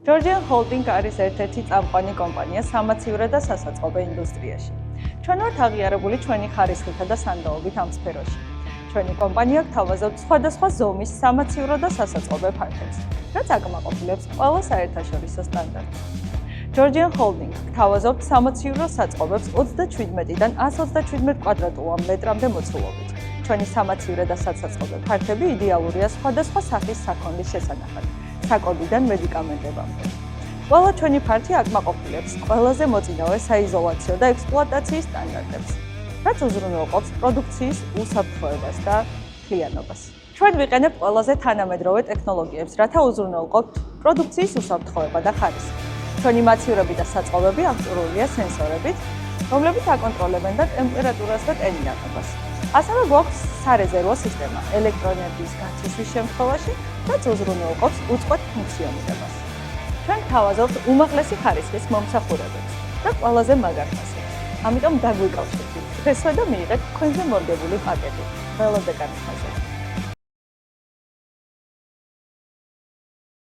Georgian Holding არის ერთ-ერთი წამყვანი კომპანია სამაცივრო და სასაწყობო ინდუსტრიაში. ჩვენ ვართ აღიარებული ჩვენი ხარისხითა და სანდაობით ამ სფეროში. ჩვენი კომპანია გთავაზობთ სხვადასხვა ზომის სამაცივრო და სასაწყობო ფართობს, რაც აკმაყოფილებს ყველა საერთაშორისო სტანდარტს. Georgian Holding გთავაზობთ სამაცივრო საწყობებს 27-დან 127 კვადრატულ მეტრამდე მოცულობით. ჩვენი სამაცივრო და სასაწყობო ფართები იდეალურია სხვადასხვა სახის საქონლის შესანახად. საკოდიდან მედიკამენტებამდე. ყველა ჩვენი ფართი აკმაყოფილებს ყველაზე მოწინავე საიზოლაციო და ექსპლუატაციის სტანდარტებს, რაც უზრუნველყოფს პროდუქციის უსაფრთხოებას და მთლიანობას. ჩვენ ვიყენებთ ყველაზე თანამედროვე ტექნოლოგიებს, რათა უზრუნველყოფთ პროდუქციის უსაფრთხოება და ხარისხი. ჩვენი მაცივრები და საწყობები აღჭურვილია სენსორებით, რომლებიც აკონტროლებენ და ტემპერატურას და ტენიანობას. ასევე გვაქვს სარეზერვო სისტემა ელექტროენერგიის გაცისვის შემთხვევაში, რაც უზრუნველყოფს უწყვეტ ფუნქციონირებას. ჩვენ გთავაზობთ უმაღლესი ხარისხის მომსახურებებს და ყველაზე მაგარ ფასებს. ამიტომ დაგვიკავშირდით დღესვე და მიიღეთ თქვენზე მორგებული პაკეტი. ველოდე განხაზეთ.